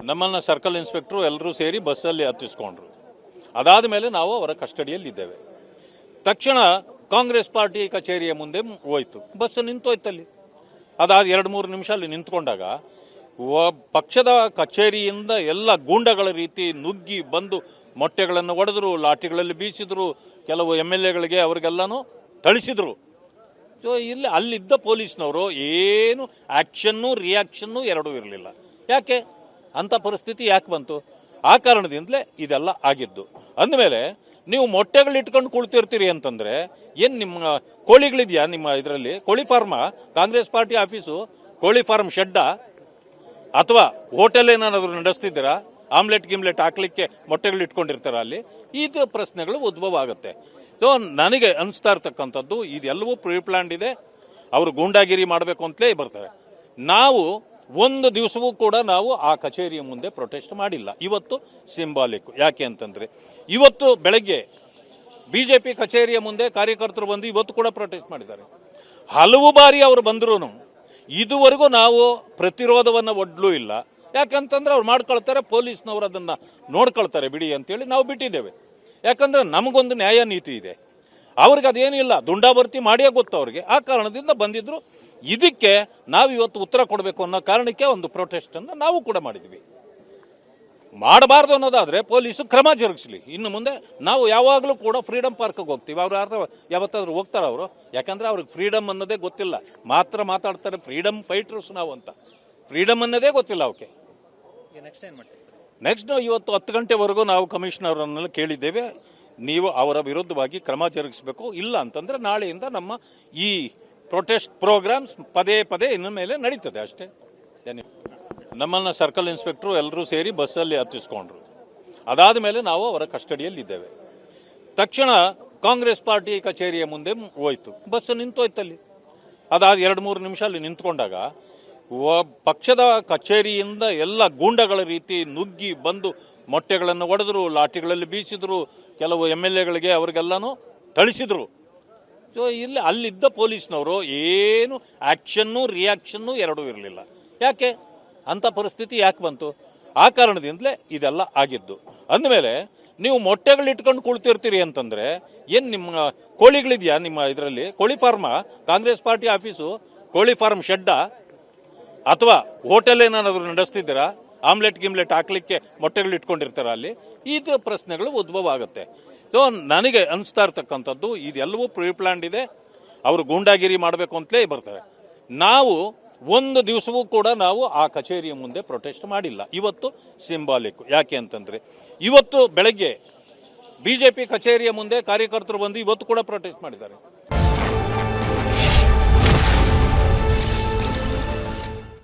ನಮ್ಮನ್ನು circle inspector ಎಲ್ಲರೂ ಸೇರಿ ಬಸ್ಸಲ್ಲಿ ಹತ್ತಿಸ್ಕೊಂಡ್ರು. ಅದಾದ ಮೇಲೆ ನಾವು ಅವರ ಕಸ್ಟಡಿಯಲ್ಲಿದ್ದೇವೆ. ತಕ್ಷಣ ಕಾಂಗ್ರೆಸ್ ಪಾರ್ಟಿ ಕಚೇರಿಯ ಮುಂದೆ ಹೋಯ್ತು, ಬಸ್ ನಿಂತೋಯ್ತಲ್ಲಿ. ಅದಾದ 2-3 ನಿಮಿಷ ಅಲ್ಲಿ ನಿಂತ್ಕೊಂಡಾಗ ಪಕ್ಷದ ಕಚೇರಿಯಿಂದ ಎಲ್ಲ ಗೂಂಡಗಳ ರೀತಿ ನುಗ್ಗಿ ಬಂದು ಮೊಟ್ಟೆಗಳನ್ನು ಒಡೆದ್ರು, ಲಾಠಿಗಳಲ್ಲಿ ಬೀಸಿದ್ರು, ಕೆಲವು MLAಗಳಿಗೆ ಅವ್ರಿಗೆಲ್ಲನೂ ಥಳಿಸಿದ್ರು. ಸೊ ಇಲ್ಲಿ ಅಲ್ಲಿದ್ದ ಪೊಲೀಸ್ನವರು ಏನು ಆ್ಯಕ್ಷನ್ನು ರಿಯಾಕ್ಷನ್ನು ಎರಡೂ ಇರಲಿಲ್ಲ. ಯಾಕೆ ಅಂಥ ಪರಿಸ್ಥಿತಿ ಯಾಕೆ ಬಂತು? ಆ ಕಾರಣದಿಂದಲೇ ಇದೆಲ್ಲ ಆಗಿದ್ದು. ಅಂದಮೇಲೆ ನೀವು ಮೊಟ್ಟೆಗಳು ಇಟ್ಕೊಂಡು ಕುಳ್ತಿರ್ತೀರಿ ಅಂತಂದರೆ ಏನು ನಿಮ್ಮ ಕೋಳಿಗಳಿದೆಯಾ ನಿಮ್ಮ ಇದರಲ್ಲಿ? ಕೋಳಿ ಫಾರ್ಮಾ? ಕಾಂಗ್ರೆಸ್ ಪಾರ್ಟಿ ಆಫೀಸು ಕೋಳಿ ಫಾರ್ಮ್ ಶೆಡ್ಡಾ? ಅಥವಾ ಹೋಟೆಲ್ ಏನಾದರೂ ನಡೆಸ್ತಿದ್ದೀರಾ? ಗಿಮ್ಲೆಟ್ ಹಾಕ್ಲಿಕ್ಕೆ ಮೊಟ್ಟೆಗಳು ಇಟ್ಕೊಂಡಿರ್ತಾರ ಅಲ್ಲಿ? ಇದು ಪ್ರಶ್ನೆಗಳು ಉದ್ಭವ ಆಗುತ್ತೆ. ಸೊ ನನಗೆ ಅನಿಸ್ತಾ ಇರ್ತಕ್ಕಂಥದ್ದು ಇದೆಲ್ಲವೂ ಪ್ರೀಪ್ಲ್ಯಾಂಡ್ ಇದೆ. ಅವರು ಗೂಂಡಾಗಿರಿ ಮಾಡಬೇಕು ಅಂತಲೇ ಬರ್ತಾರೆ. ನಾವು ಒಂದು ದಿವಸವೂ ಕೂಡ ನಾವು ಆ ಕಚೇರಿಯ ಮುಂದೆ ಪ್ರೊಟೆಸ್ಟ್ ಮಾಡಿಲ್ಲ. ಇವತ್ತು ಸಿಂಬಾಲಿಕ್. ಯಾಕೆ ಅಂತಂದರೆ ಇವತ್ತು ಬೆಳಗ್ಗೆ BJP ಕಚೇರಿಯ ಮುಂದೆ ಕಾರ್ಯಕರ್ತರು ಬಂದು ಇವತ್ತು ಕೂಡ ಪ್ರೊಟೆಸ್ಟ್ ಮಾಡಿದ್ದಾರೆ. ಹಲವು ಬಾರಿ ಅವರು ಬಂದರೂ ಇದುವರೆಗೂ ನಾವು ಪ್ರತಿರೋಧವನ್ನು ಒಡ್ಲೂ ಇಲ್ಲ. ಯಾಕಂತಂದ್ರೆ ಅವ್ರು ಮಾಡ್ಕೊಳ್ತಾರೆ, ಪೊಲೀಸ್ನವರು ಅದನ್ನು ನೋಡ್ಕೊಳ್ತಾರೆ ಬಿಡಿ ಅಂತೇಳಿ ನಾವು ಬಿಟ್ಟಿದ್ದೇವೆ. ಯಾಕಂದರೆ ನಮಗೊಂದು ನ್ಯಾಯ ನೀತಿ ಇದೆ, ಅವ್ರಿಗೆ ಅದೇನಿಲ್ಲ, ದುಂಡಾಭರ್ತಿ ಮಾಡಿಯೇ ಗೊತ್ತು ಅವ್ರಿಗೆ. ಆ ಕಾರಣದಿಂದ ಬಂದಿದ್ರು. ಇದಕ್ಕೆ ನಾವು ಇವತ್ತು ಉತ್ತರ ಕೊಡಬೇಕು ಅನ್ನೋ ಕಾರಣಕ್ಕೆ ಒಂದು ಪ್ರೊಟೆಸ್ಟನ್ನು ನಾವು ಕೂಡ ಮಾಡಿದ್ವಿ. ಮಾಡಬಾರ್ದು ಅನ್ನೋದಾದರೆ ಪೊಲೀಸು ಕ್ರಮ ಜರುಗಿಸಲಿ. ಇನ್ನು ಮುಂದೆ ನಾವು ಯಾವಾಗಲೂ ಕೂಡ ಫ್ರೀಡಮ್ ಪಾರ್ಕ್ಗೆ ಹೋಗ್ತೀವಿ. ಅವ್ರು ಯಾವತ್ತಾದ್ರೂ ಹೋಗ್ತಾರೆ ಅವರು? ಯಾಕಂದರೆ ಅವ್ರಿಗೆ ಫ್ರೀಡಮ್ ಅನ್ನೋದೇ ಗೊತ್ತಿಲ್ಲ. ಮಾತಾಡ್ತಾರೆ ಫ್ರೀಡಮ್ ಫೈಟರ್ಸ್ ನಾವು ಅಂತ. ಫ್ರೀಡಮ್ ಅನ್ನೋದೇ ಗೊತ್ತಿಲ್ಲ ಅವಕ್ಕೆ. ನೆಕ್ಸ್ಟ್ ಇವತ್ತು 10 ಗಂಟೆವರೆಗೂ ನಾವು ಕಮಿಷನರನ್ನೆಲ್ಲ ಕೇಳಿದ್ದೇವೆ, ನೀವು ಅವರ ವಿರುದ್ಧವಾಗಿ ಕ್ರಮ ಜರುಗಿಸಬೇಕು. ಇಲ್ಲ ಅಂತಂದರೆ ನಾಳೆಯಿಂದ ನಮ್ಮ ಈ ಪ್ರೊಟೆಸ್ಟ್ ಪ್ರೋಗ್ರಾಮ್ಸ್ ಪದೇ ಇನ್ನು ಮೇಲೆ ನಡೀತದೆ ಅಷ್ಟೇ. ನಮ್ಮನ್ನು ಸರ್ಕಲ್ ಇನ್ಸ್ಪೆಕ್ಟ್ರು ಎಲ್ಲರೂ ಸೇರಿ ಬಸ್ಸಲ್ಲಿ ಹತ್ತಿಸ್ಕೊಂಡ್ರು. ಅದಾದ ಮೇಲೆ ನಾವು ಅವರ ಕಸ್ಟಡಿಯಲ್ಲಿದ್ದೇವೆ. ತಕ್ಷಣ ಕಾಂಗ್ರೆಸ್ ಪಾರ್ಟಿ ಕಚೇರಿಯ ಮುಂದೆ ಹೋಯ್ತು, ಬಸ್ ನಿಂತೋಯ್ತಲ್ಲಿ. ಅದಾದ 2-3 ನಿಮಿಷ ಅಲ್ಲಿ ನಿಂತ್ಕೊಂಡಾಗ ಪಕ್ಷದ ಕಚೇರಿಯಿಂದ ಎಲ್ಲ ಗೂಂಡಗಳ ರೀತಿ ನುಗ್ಗಿ ಬಂದು ಮೊಟ್ಟೆಗಳನ್ನು ಒಡೆದ್ರು, ಲಾಠಿಗಳಲ್ಲಿ ಬೀಸಿದ್ರು, ಕೆಲವು MLAಗಳಿಗೆ ಅವ್ರಿಗೆಲ್ಲನೂ ಥಳಿಸಿದ್ರು. ಸೊ ಇಲ್ಲಿ ಅಲ್ಲಿದ್ದ ಪೊಲೀಸ್ನವರು ಏನು ಆ್ಯಕ್ಷನ್ನು ರಿಯಾಕ್ಷನ್ನು ಎರಡೂ ಇರಲಿಲ್ಲ. ಯಾಕೆ ಅಂಥ ಪರಿಸ್ಥಿತಿ ಯಾಕೆ ಬಂತು? ಆ ಕಾರಣದಿಂದಲೇ ಇದೆಲ್ಲ ಆಗಿದ್ದು. ಅಂದಮೇಲೆ ನೀವು ಮೊಟ್ಟೆಗಳು ಇಟ್ಕೊಂಡು ಕುಳ್ತಿರ್ತೀರಿ ಅಂತಂದರೆ ಏನು ನಿಮ್ಮ ಕೋಳಿಗಳಿದೆಯಾ ನಿಮ್ಮ ಇದರಲ್ಲಿ? ಕೋಳಿ ಫಾರ್ಮಾ? ಕಾಂಗ್ರೆಸ್ ಪಾರ್ಟಿ ಆಫೀಸು ಕೋಳಿ ಫಾರ್ಮ್ ಶೆಡ್ಡಾ? ಅಥವಾ ಹೋಟೆಲ್ ಏನಾದರೂ ನಡೆಸ್ತಿದ್ದೀರಾ? ಗಿಮ್ಲೆಟ್ ಹಾಕ್ಲಿಕ್ಕೆ ಮೊಟ್ಟೆಗಳು ಇಟ್ಕೊಂಡಿರ್ತಾರ ಅಲ್ಲಿ? ಇದು ಪ್ರಶ್ನೆಗಳು ಉದ್ಭವ ಆಗುತ್ತೆ. ಸೊ ನನಗೆ ಅನಿಸ್ತಾ ಇರ್ತಕ್ಕಂಥದ್ದು ಇದೆಲ್ಲವೂ ಪ್ರೀಪ್ಲ್ಯಾಂಡ್ ಇದೆ. ಅವರು ಗೂಂಡಾಗಿರಿ ಮಾಡಬೇಕು ಅಂತಲೇ ಬರ್ತಾರೆ. ನಾವು ಒಂದು ದಿವಸವೂ ಕೂಡ ನಾವು ಆ ಕಚೇರಿಯ ಮುಂದೆ ಪ್ರೊಟೆಸ್ಟ್ ಮಾಡಿಲ್ಲ. ಇವತ್ತು ಸಿಂಬಾಲಿಕ್. ಯಾಕೆ ಅಂತಂದರೆ ಇವತ್ತು ಬೆಳಗ್ಗೆ BJP ಕಚೇರಿಯ ಮುಂದೆ ಕಾರ್ಯಕರ್ತರು ಬಂದು ಇವತ್ತು ಕೂಡ ಪ್ರೊಟೆಸ್ಟ್ ಮಾಡಿದ್ದಾರೆ.